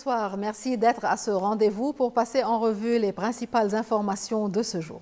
Bonsoir, merci d'être à ce rendez-vous pour passer en revue les principales informations de ce jour.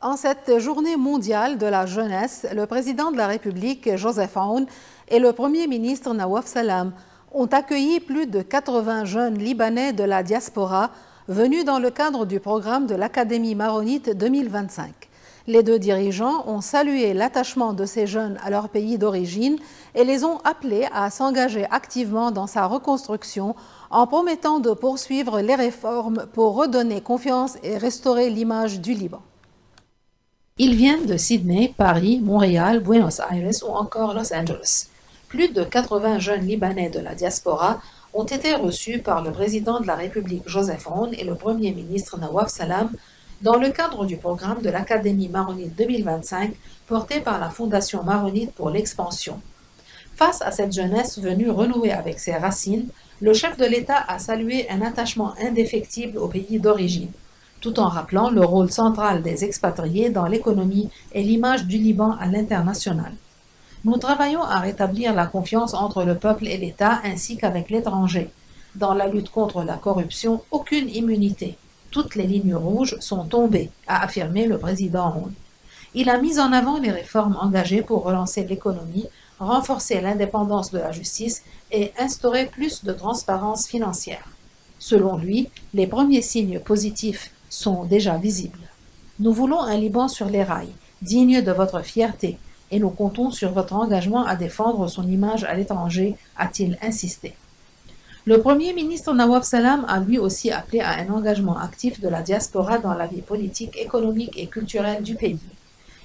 En cette journée mondiale de la jeunesse, le président de la République, Joseph Aoun, et le premier ministre Nawaf Salam ont accueilli plus de 80 jeunes Libanais de la diaspora venus dans le cadre du programme de l'Académie maronite 2025. Les deux dirigeants ont salué l'attachement de ces jeunes à leur pays d'origine et les ont appelés à s'engager activement dans sa reconstruction en promettant de poursuivre les réformes pour redonner confiance et restaurer l'image du Liban. Ils viennent de Sydney, Paris, Montréal, Buenos Aires ou encore Los Angeles. Plus de 80 jeunes Libanais de la diaspora ont été reçus par le président de la République Joseph Aoun et le premier ministre Nawaf Salam dans le cadre du programme de l'Académie maronite 2025 porté par la Fondation maronite pour l'expansion. Face à cette jeunesse venue renouer avec ses racines, le chef de l'État a salué un attachement indéfectible au pays d'origine, tout en rappelant le rôle central des expatriés dans l'économie et l'image du Liban à l'international. Nous travaillons à rétablir la confiance entre le peuple et l'État ainsi qu'avec l'étranger. Dans la lutte contre la corruption, aucune immunité. Toutes les lignes rouges sont tombées, a affirmé le président Aoun. Il a mis en avant les réformes engagées pour relancer l'économie, renforcer l'indépendance de la justice et instaurer plus de transparence financière. Selon lui, les premiers signes positifs sont déjà visibles. Nous voulons un Liban sur les rails, digne de votre fierté, et nous comptons sur votre engagement à défendre son image à l'étranger, a-t-il insisté. Le premier ministre Nawaf Salam a lui aussi appelé à un engagement actif de la diaspora dans la vie politique, économique et culturelle du pays.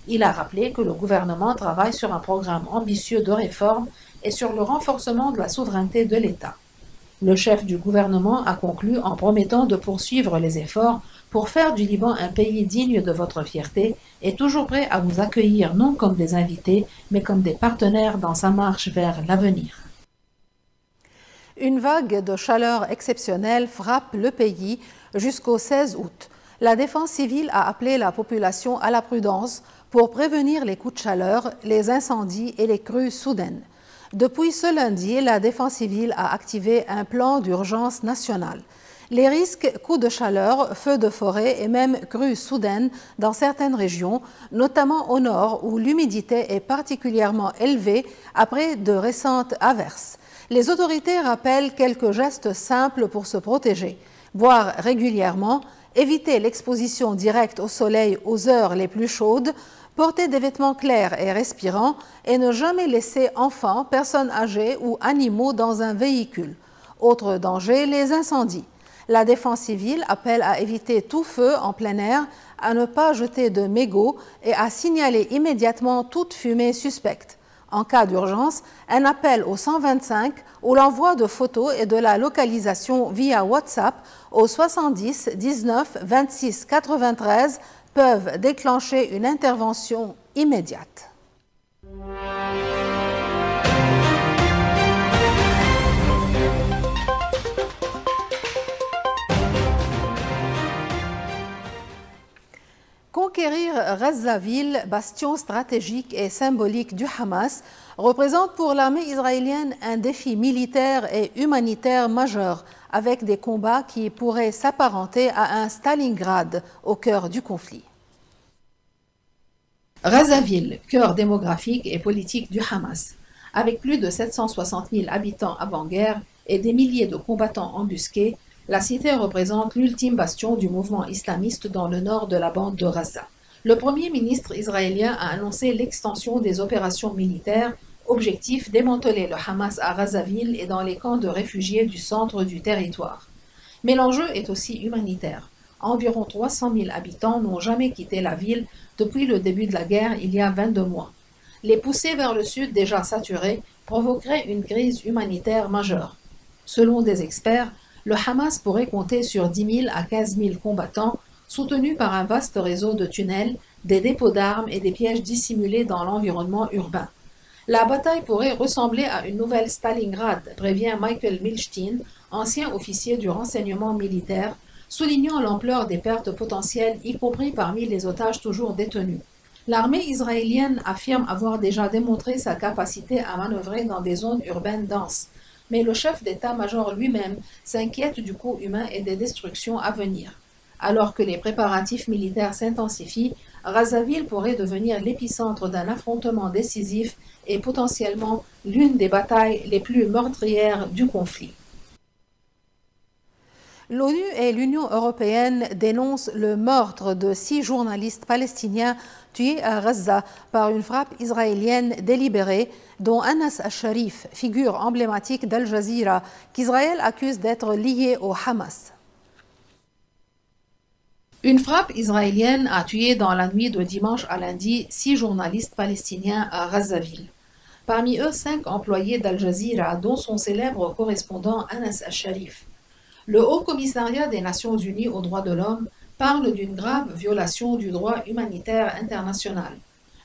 Il a rappelé que le gouvernement travaille sur un programme ambitieux de réforme et sur le renforcement de la souveraineté de l'État. Le chef du gouvernement a conclu en promettant de poursuivre les efforts pour faire du Liban un pays digne de votre fierté et toujours prêt à vous accueillir non comme des invités, mais comme des partenaires dans sa marche vers l'avenir. Une vague de chaleur exceptionnelle frappe le pays jusqu'au 16 août. La défense civile a appelé la population à la prudence pour prévenir les coups de chaleur, les incendies et les crues soudaines. Depuis ce lundi, la défense civile a activé un plan d'urgence national. Les risques coups de chaleur, feux de forêt et même crues soudaines dans certaines régions, notamment au nord où l'humidité est particulièrement élevée après de récentes averses. Les autorités rappellent quelques gestes simples pour se protéger. Boire régulièrement, éviter l'exposition directe au soleil aux heures les plus chaudes, porter des vêtements clairs et respirants et ne jamais laisser enfants, personnes âgées ou animaux dans un véhicule. Autre danger, les incendies. La défense civile appelle à éviter tout feu en plein air, à ne pas jeter de mégots et à signaler immédiatement toute fumée suspecte. En cas d'urgence, un appel au 125 ou l'envoi de photos et de la localisation via WhatsApp au 70 19 26 93 peuvent déclencher une intervention immédiate. Conquérir Gaza-Ville, bastion stratégique et symbolique du Hamas, représente pour l'armée israélienne un défi militaire et humanitaire majeur, avec des combats qui pourraient s'apparenter à un Stalingrad au cœur du conflit. Gaza-Ville, cœur démographique et politique du Hamas. Avec plus de 760 000 habitants avant-guerre et des milliers de combattants embusqués, la cité représente l'ultime bastion du mouvement islamiste dans le nord de la bande de Gaza. Le premier ministre israélien a annoncé l'extension des opérations militaires, objectif démanteler le Hamas à Gaza-Ville et dans les camps de réfugiés du centre du territoire. Mais l'enjeu est aussi humanitaire. Environ 300 000 habitants n'ont jamais quitté la ville depuis le début de la guerre il y a 22 mois. Les poussées vers le sud déjà saturées provoqueraient une crise humanitaire majeure. Selon des experts, le Hamas pourrait compter sur 10 000 à 15 000 combattants soutenus par un vaste réseau de tunnels, des dépôts d'armes et des pièges dissimulés dans l'environnement urbain. La bataille pourrait ressembler à une nouvelle Stalingrad, prévient Michael Milstein, ancien officier du renseignement militaire, soulignant l'ampleur des pertes potentielles, y compris parmi les otages toujours détenus. L'armée israélienne affirme avoir déjà démontré sa capacité à manœuvrer dans des zones urbaines denses, mais le chef d'état-major lui-même s'inquiète du coût humain et des destructions à venir. Alors que les préparatifs militaires s'intensifient, Razaville pourrait devenir l'épicentre d'un affrontement décisif et potentiellement l'une des batailles les plus meurtrières du conflit. L'ONU et l'Union européenne dénoncent le meurtre de 6 journalistes palestiniens tués à Gaza par une frappe israélienne délibérée, dont Anas al-Sharif, figure emblématique d'Al Jazeera, qu'Israël accuse d'être lié au Hamas. Une frappe israélienne a tué dans la nuit de dimanche à lundi 6 journalistes palestiniens à Razaville. Parmi eux, 5 employés d'Al Jazeera, dont son célèbre correspondant Anas al-Sharif. Le Haut Commissariat des Nations Unies aux droits de l'homme parle d'une grave violation du droit humanitaire international.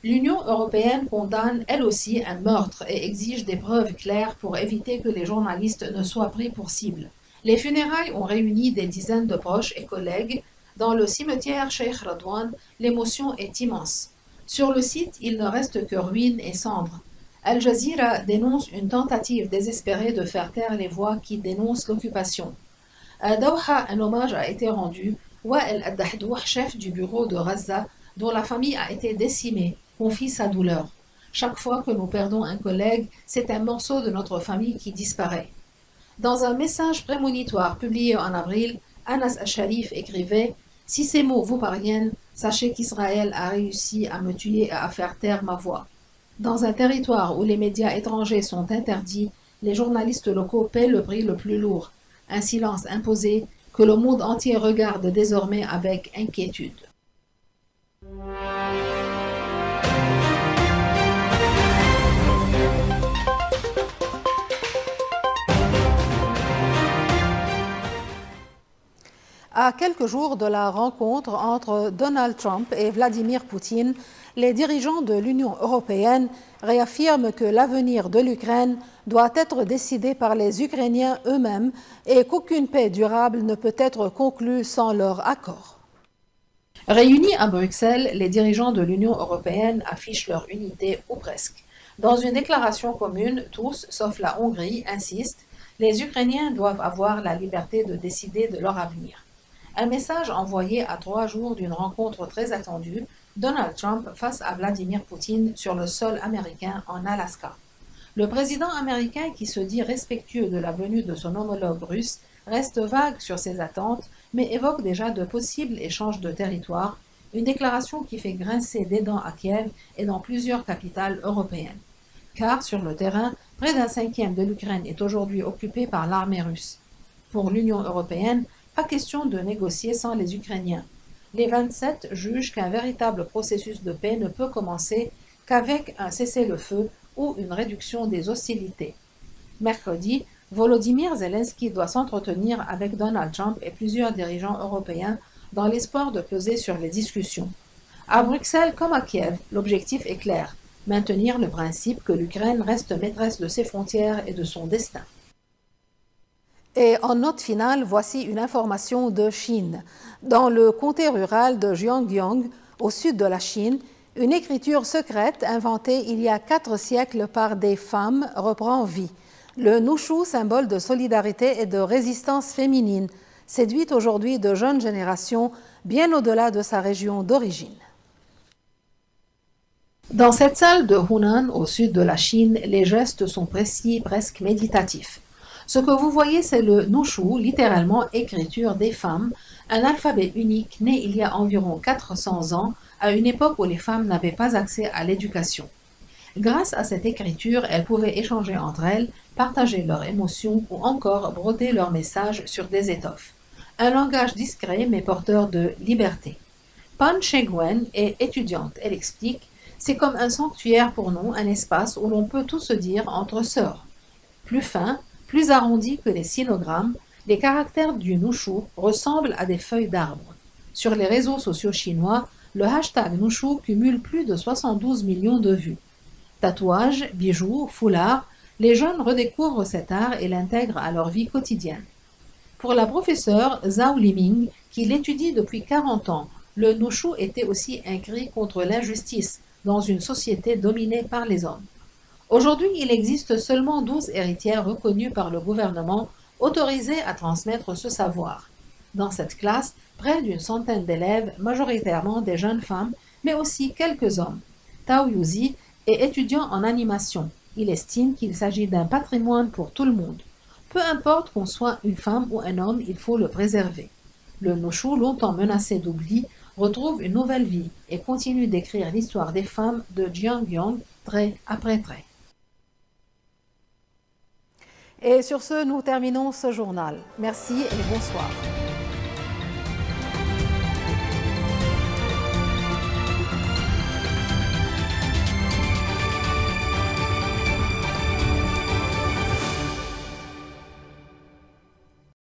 L'Union européenne condamne elle aussi un meurtre et exige des preuves claires pour éviter que les journalistes ne soient pris pour cible. Les funérailles ont réuni des dizaines de proches et collègues. Dans le cimetière Sheikh Radwan, l'émotion est immense. Sur le site, il ne reste que ruines et cendres. Al Jazeera dénonce une tentative désespérée de faire taire les voix qui dénoncent l'occupation. À Doha, un hommage a été rendu. Wael Ad-Dahdour, chef du bureau de Gaza, dont la famille a été décimée, confie sa douleur. Chaque fois que nous perdons un collègue, c'est un morceau de notre famille qui disparaît. Dans un message prémonitoire publié en avril, Anas al-Sharif écrivait « Si ces mots vous parviennent, sachez qu'Israël a réussi à me tuer et à faire taire ma voix. » Dans un territoire où les médias étrangers sont interdits, les journalistes locaux paient le prix le plus lourd. Un silence imposé que le monde entier regarde désormais avec inquiétude. À quelques jours de la rencontre entre Donald Trump et Vladimir Poutine, les dirigeants de l'Union européenne réaffirment que l'avenir de l'Ukraine doit être décidé par les Ukrainiens eux-mêmes et qu'aucune paix durable ne peut être conclue sans leur accord. Réunis à Bruxelles, les dirigeants de l'Union européenne affichent leur unité, ou presque. Dans une déclaration commune, tous, sauf la Hongrie, insistent « Les Ukrainiens doivent avoir la liberté de décider de leur avenir ». Un message envoyé à 3 jours d'une rencontre très attendue, Donald Trump face à Vladimir Poutine sur le sol américain en Alaska. Le président américain, qui se dit respectueux de la venue de son homologue russe, reste vague sur ses attentes, mais évoque déjà de possibles échanges de territoire, une déclaration qui fait grincer des dents à Kiev et dans plusieurs capitales européennes. Car sur le terrain, près d'un 5e de l'Ukraine est aujourd'hui occupé par l'armée russe. Pour l'Union européenne, pas question de négocier sans les Ukrainiens. Les 27 jugent qu'un véritable processus de paix ne peut commencer qu'avec un cessez-le-feu ou une réduction des hostilités. Mercredi, Volodymyr Zelensky doit s'entretenir avec Donald Trump et plusieurs dirigeants européens dans l'espoir de peser sur les discussions. À Bruxelles comme à Kiev, l'objectif est clair, maintenir le principe que l'Ukraine reste maîtresse de ses frontières et de son destin. Et en note finale, voici une information de Chine. Dans le comté rural de Jianggyong, au sud de la Chine, une écriture secrète inventée il y a 4 siècles par des femmes reprend vie. Le nushu, symbole de solidarité et de résistance féminine, séduit aujourd'hui de jeunes générations bien au-delà de sa région d'origine. Dans cette salle de Hunan, au sud de la Chine, les gestes sont précis, presque méditatifs. Ce que vous voyez, c'est le nushu, littéralement écriture des femmes, un alphabet unique né il y a environ 400 ans, à une époque où les femmes n'avaient pas accès à l'éducation. Grâce à cette écriture, elles pouvaient échanger entre elles, partager leurs émotions ou encore broder leurs messages sur des étoffes. Un langage discret mais porteur de liberté. Pan Shengwen est étudiante. Elle explique « C'est comme un sanctuaire pour nous, un espace où l'on peut tout se dire entre sœurs. » Plus fin, plus arrondi que les sinogrammes, les caractères du nushu ressemblent à des feuilles d'arbre. Sur les réseaux sociaux chinois, le hashtag nushu cumule plus de 72 millions de vues. Tatouages, bijoux, foulards, les jeunes redécouvrent cet art et l'intègrent à leur vie quotidienne. Pour la professeure Zhao Liming, qui l'étudie depuis 40 ans, le nushu était aussi un cri contre l'injustice dans une société dominée par les hommes. Aujourd'hui, il existe seulement 12 héritières reconnues par le gouvernement, autorisées à transmettre ce savoir. Dans cette classe, près d'une centaine d'élèves, majoritairement des jeunes femmes, mais aussi quelques hommes. Tao Yuzi est étudiant en animation. Il estime qu'il s'agit d'un patrimoine pour tout le monde. Peu importe qu'on soit une femme ou un homme, il faut le préserver. Le nushu, longtemps menacé d'oubli, retrouve une nouvelle vie et continue d'écrire l'histoire des femmes de Jeongyang trait après trait. Et sur ce, nous terminons ce journal. Merci et bonsoir.